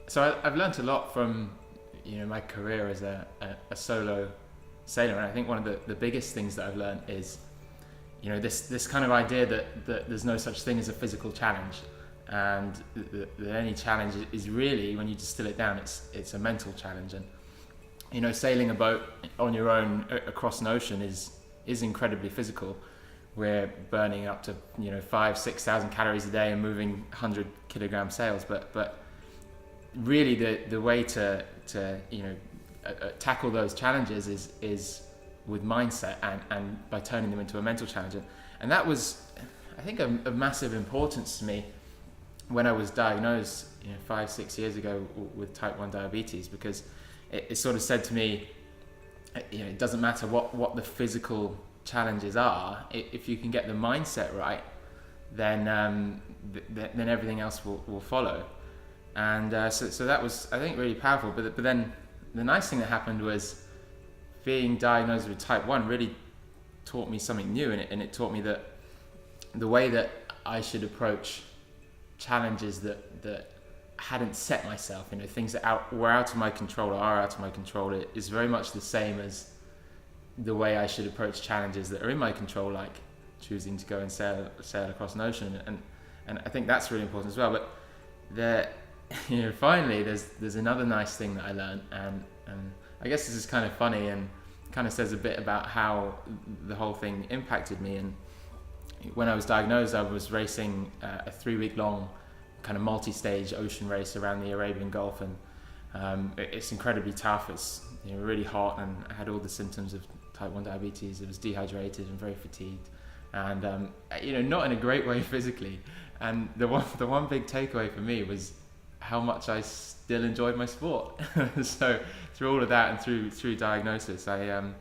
So I've learnt a lot from my career as a solo sailor, and I think one of the biggest things that I've learnt is this kind of idea that there's no such thing as a physical challenge, and that any challenge is really, when you distill it down, it's a mental challenge. And sailing a boat on your own across an ocean is incredibly physical. We're burning up to 5,000-6,000 calories a day and moving 100-kilogram sails, but really the way to tackle those challenges is with mindset and by turning them into a mental challenge. And that was, I think, of massive importance to me when I was diagnosed 5-6 years ago with type 1 diabetes, because it sort of said to me, it doesn't matter what the physical challenges are, if you can get the mindset right, then everything else will follow. And so that was, I think, really powerful. But then the nice thing that happened was being diagnosed with type 1 really taught me something new, and it taught me that the way that I should approach challenges that I hadn't set myself, things that were out of my control or are out of my control, it is very much the same as the way I should approach challenges that are in my control, like choosing to go and sail across an ocean. And I think that's really important as well. But finally, there's another nice thing that I learned, and I guess this is kind of funny and kind of says a bit about how the whole thing impacted me. And when I was diagnosed, I was racing a 3-week-long kind of multi-stage ocean race around the Arabian Gulf, and it's incredibly tough. It's really hot, and I had all the symptoms of type 1 diabetes. I was dehydrated and very fatigued, and not in a great way physically. And the one big takeaway for me was how much I still enjoyed my sport. So through all of that and through diagnosis, I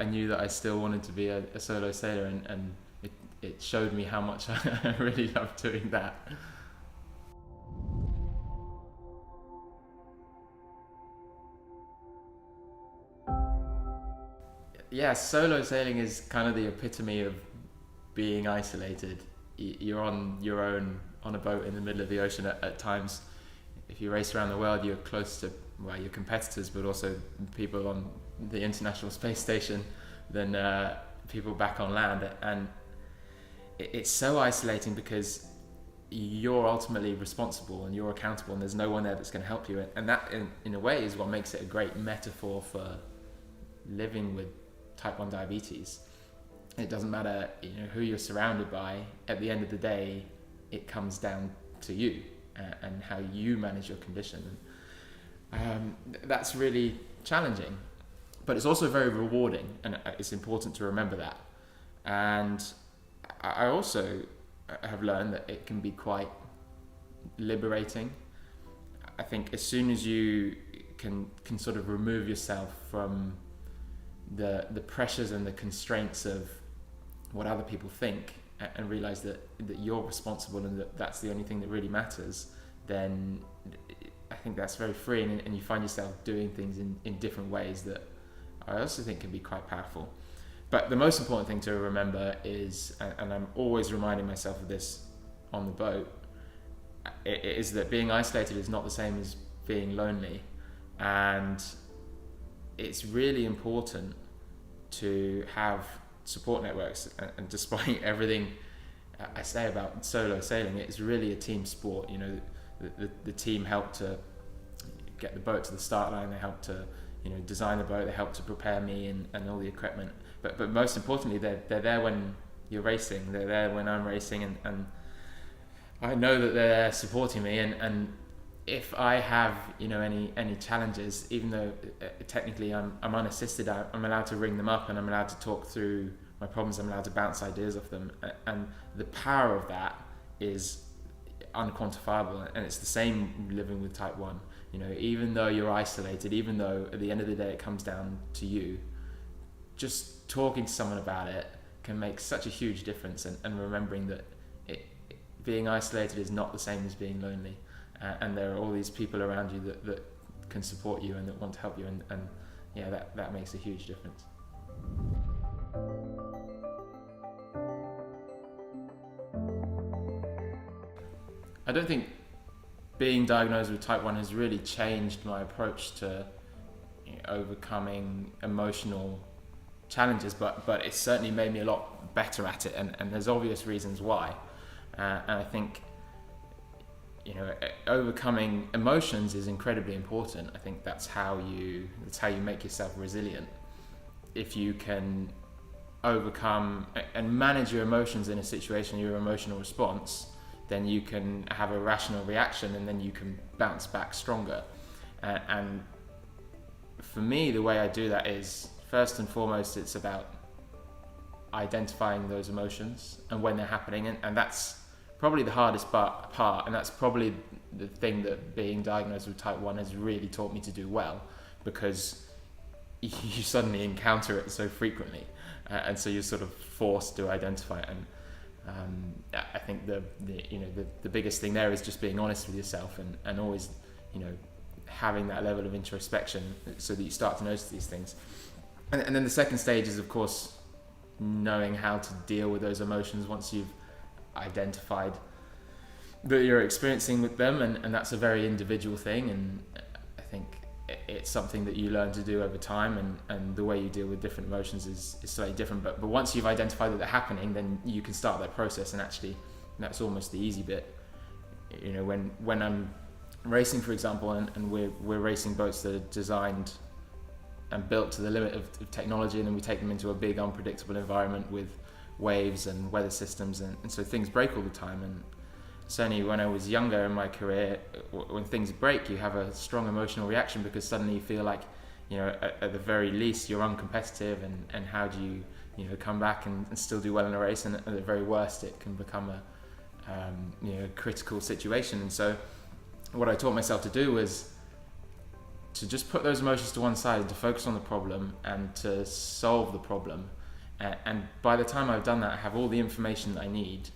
knew that I still wanted to be a solo sailor, and it showed me how much I really loved doing that. Yeah, solo sailing is kind of the epitome of being isolated. You're on your own on a boat in the middle of the ocean at times. If you race around the world, you're close to your competitors, but also people on the International Space Station than people back on land. And it's so isolating because you're ultimately responsible and you're accountable, and there's no one there that's going to help you. And that, in a way, is what makes it a great metaphor for living with type 1 diabetes. It doesn't matter who you're surrounded by. At the end of the day, it comes down to you and how you manage your condition. That's really challenging, but it's also very rewarding, and it's important to remember that. And I also have learned that it can be quite liberating. I think as soon as you can sort of remove yourself from the pressures and the constraints of what other people think, and realize that you're responsible and that's the only thing that really matters, then I think that's very freeing, and you find yourself doing things in different ways that I also think can be quite powerful. But the most important thing to remember is, and I'm always reminding myself of this on the boat, is that being isolated is not the same as being lonely. And it's really important to have support networks, and despite everything I say about solo sailing, it's really a team sport. The team helped to get the boat to the start line, they helped to design the boat, they helped to prepare me and all the equipment, but most importantly, they're there when you're racing, they're there when I'm racing, and I know that they're there supporting me, and if I have any challenges, even though technically I'm unassisted, I'm allowed to ring them up, and I'm allowed to talk through my problems, I'm allowed to bounce ideas off them, and the power of that is unquantifiable. And it's the same living with type 1. Even though you're isolated, even though at the end of the day it comes down to you, just talking to someone about it can make such a huge difference, and remembering that being isolated is not the same as being lonely, and there are all these people around you that can support you and that want to help you, and yeah, that makes a huge difference. I don't think being diagnosed with type 1 has really changed my approach to overcoming emotional challenges, but it's certainly made me a lot better at it, and there's obvious reasons why. And I think overcoming emotions is incredibly important. I think that's how you make yourself resilient. If you can overcome and manage your emotions in a situation, your emotional response, then you can have a rational reaction, and then you can bounce back stronger. And for me, the way I do that is, first and foremost, it's about identifying those emotions and when they're happening, and that's probably the hardest part, and that's probably the thing that being diagnosed with type 1 has really taught me to do well, because you suddenly encounter it so frequently, and so you're sort of forced to identify it. And I think the biggest thing there is just being honest with yourself, and always having that level of introspection so that you start to notice these things. And then the second stage is, of course, knowing how to deal with those emotions once you've identified that you're experiencing with them, and that's a very individual thing, and I think it's something that you learn to do over time, and the way you deal with different emotions is slightly different, but once you've identified that they're happening, then you can start that process, and actually that's almost the easy bit. When I'm racing, for example, and we're racing boats that are designed and built to the limit of technology, and then we take them into a big unpredictable environment with waves and weather systems, and so things break all the time. And certainly when I was younger in my career, when things break, you have a strong emotional reaction, because suddenly you feel like, at the very least, you're uncompetitive, and how do you come back and still do well in a race, and at the very worst it can become a critical situation. And so what I taught myself to do was to just put those emotions to one side, to focus on the problem and to solve the problem. And by the time I've done that, I have all the information that I need,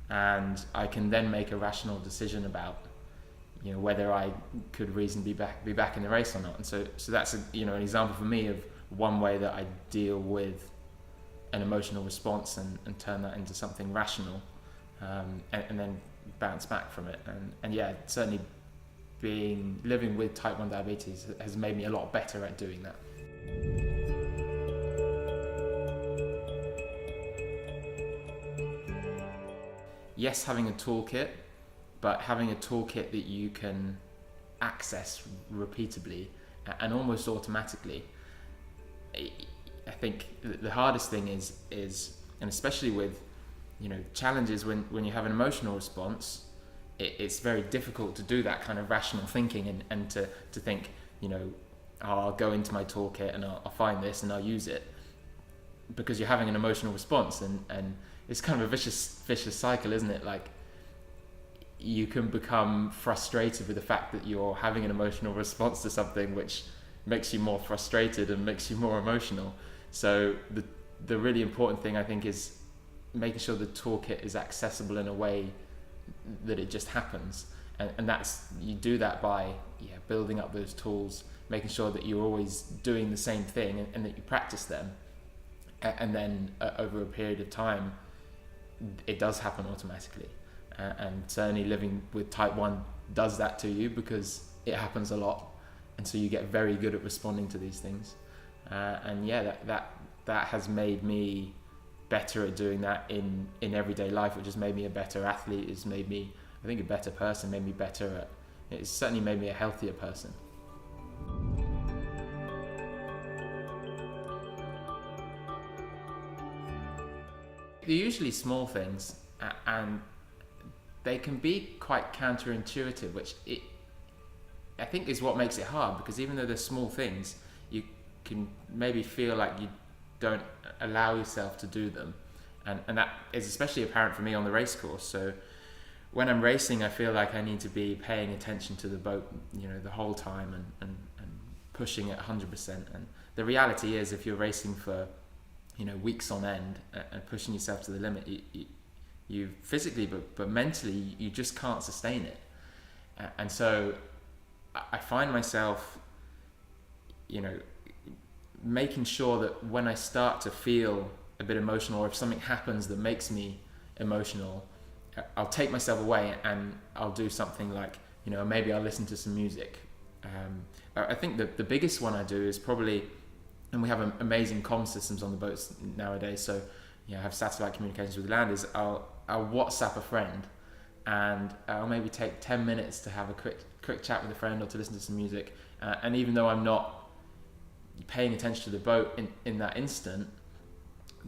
and I can then make a rational decision about whether I could reasonably be back in the race or not. And so that's an example for me of one way that I deal with an emotional response and turn that into something rational, and then bounce back from it. And yeah, certainly living with type 1 diabetes has made me a lot better at doing that. Yes, having a toolkit, but having a toolkit that you can access repeatably and almost automatically. I think the hardest thing is, and especially with challenges when you have an emotional response, it's very difficult to do that kind of rational thinking and to think, I'll go into my toolkit and I'll find this and I'll use it, because you're having an emotional response, and it's kind of a vicious cycle, isn't it? Like, you can become frustrated with the fact that you're having an emotional response to something, which makes you more frustrated and makes you more emotional. So the really important thing, I think, is making sure the toolkit is accessible in a way that it just happens, and that's, you do that by building up those tools, making sure that you're always doing the same thing, and that you practice them, and then over a period of time it does happen automatically. And certainly living with type 1 does that to you, because it happens a lot, and so you get very good at responding to these things, and that has made me better at doing that in everyday life, which has made me a better athlete. It's made me, I think, a better person, made me better at, it's certainly made me a healthier person. They're usually small things, and they can be quite counterintuitive, which I think is what makes it hard, because even though they're small things, you can maybe feel like you don't allow yourself to do them, and that is especially apparent for me on the race course. So when I'm racing, I feel like I need to be paying attention to the boat the whole time, and pushing it 100%. And the reality is, if you're racing for weeks on end and pushing yourself to the limit, you physically but mentally you just can't sustain it. And so I find myself making sure that when I start to feel a bit emotional, or if something happens that makes me emotional, I'll take myself away and I'll do something like maybe I'll listen to some music. I think the biggest one I do is probably, and we have amazing comm systems on the boats nowadays, so I have satellite communications with land, is I'll WhatsApp a friend, and I'll maybe take 10 minutes to have a quick chat with a friend or to listen to some music, and even though I'm not paying attention to the boat in that instant,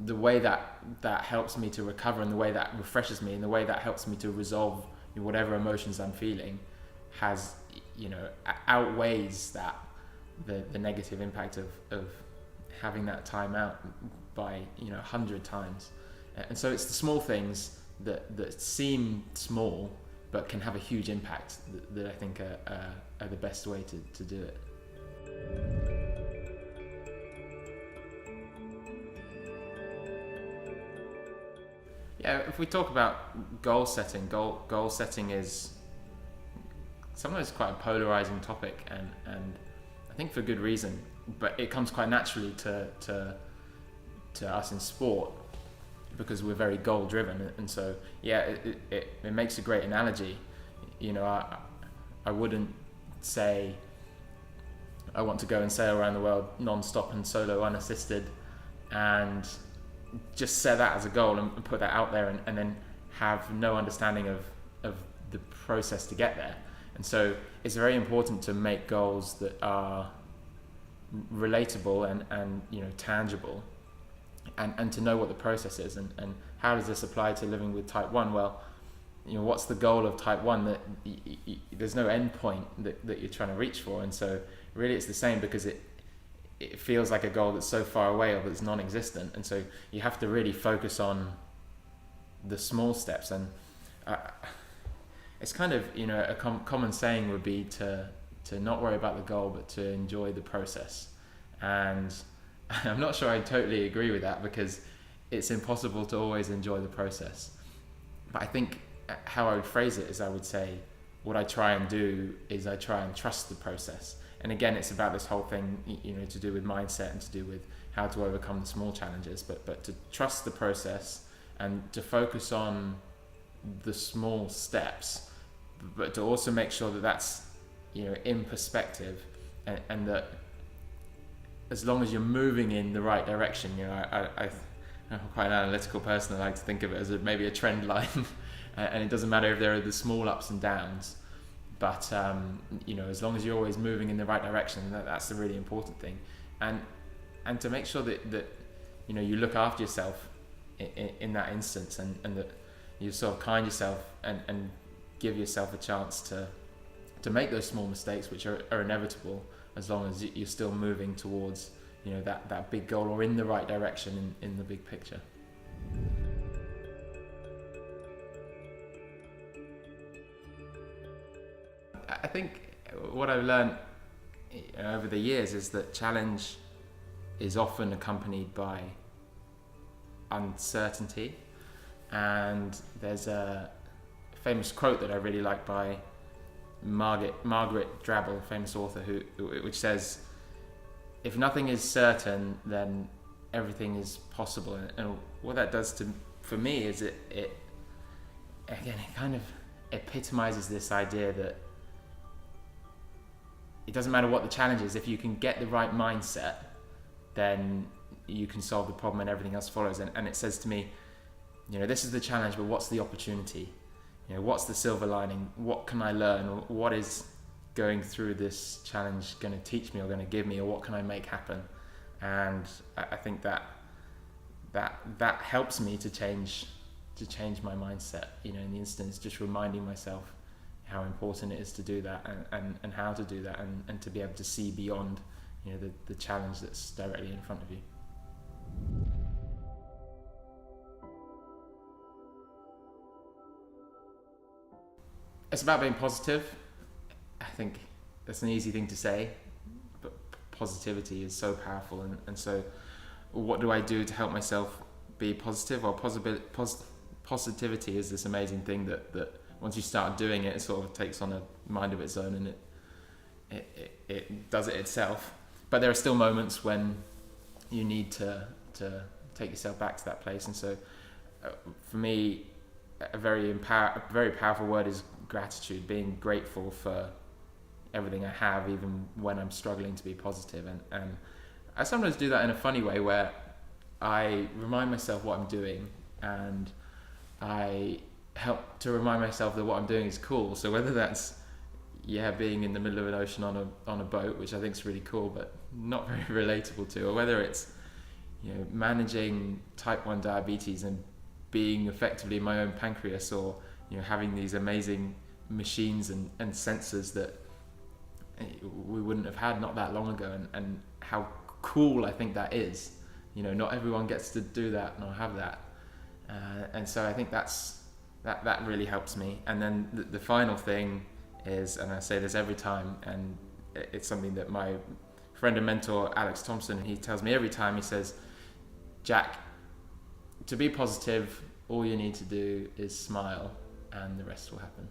the way that helps me to recover, and the way that refreshes me, and the way that helps me to resolve whatever emotions I'm feeling has, outweighs that the negative impact of having that time out by 100 times. And so it's the small things that seem small but can have a huge impact that I think are the best way to do it. Yeah, if we talk about goal setting is sometimes quite a polarizing topic, and I think for good reason, but it comes quite naturally to us in sport because we're very goal driven, and so it makes a great analogy. I wouldn't say I want to go and sail around the world non-stop and solo unassisted and just set that as a goal and put that out there and then have no understanding of the process to get there. And so it's very important to make goals that are relatable and tangible, and to know what the process is, and how does this apply to living with type 1? Well, what's the goal of type 1? That there's no end point that you're trying to reach for, and so really it's the same, because it feels like a goal that's so far away or that's non-existent, and so you have to really focus on the small steps. And it's kind of a common saying would be to not worry about the goal but to enjoy the process, and I'm not sure I totally agree with that, because it's impossible to always enjoy the process. But I think how I would phrase it is, I would say what I try and do is I try and trust the process. And again, it's about this whole thing, to do with mindset and to do with how to overcome the small challenges, but to trust the process and to focus on the small steps, but to also make sure that that's, in perspective, and that as long as you're moving in the right direction, I'm quite an analytical person. I like to think of it as maybe a trend line, and it doesn't matter if there are the small ups and downs. But as long as you're always moving in the right direction, that's the really important thing, and to make sure that you look after yourself in that instance, and that you sort of kind yourself and give yourself a chance to make those small mistakes, which are inevitable, as long as you're still moving towards that big goal, or in the right direction in the big picture. I think what I've learned over the years is that challenge is often accompanied by uncertainty, and there's a famous quote that I really like by Margaret Drabble, famous author, which says, "If nothing is certain, then everything is possible." And what that does for me is it kind of epitomizes this idea that it doesn't matter what the challenge is. If you can get the right mindset, then you can solve the problem and everything else follows. And it says to me, this is the challenge, but what's the opportunity? What's the silver lining? What can I learn? Or what is going through this challenge going to teach me or going to give me? Or what can I make happen? And I think that helps me to change my mindset. In the instance, just reminding myself how important it is to do that, and how to do that, and to be able to see beyond the challenge that's directly in front of you. It's about being positive. I think that's an easy thing to say, but positivity is so powerful, and so what do I do to help myself be positive? Well, positivity is this amazing thing that once you start doing it, it sort of takes on a mind of its own, and it does it itself. But there are still moments when you need to take yourself back to that place. And so for me, a very powerful word is gratitude, being grateful for everything I have, even when I'm struggling to be positive. And I sometimes do that in a funny way where I remind myself what I'm doing, and I help to remind myself that what I'm doing is cool. So whether that's being in the middle of an ocean on a boat, which I think is really cool but not very relatable to, or whether it's managing type 1 diabetes and being effectively my own pancreas, or having these amazing machines and sensors that we wouldn't have had not that long ago, and how cool I think that is. Not everyone gets to do that nor have that, and so I think that really helps me. And then the final thing is, and I say this every time, and it's something that my friend and mentor Alex Thompson, he tells me every time. He says, Jack, to be positive, all you need to do is smile and the rest will happen.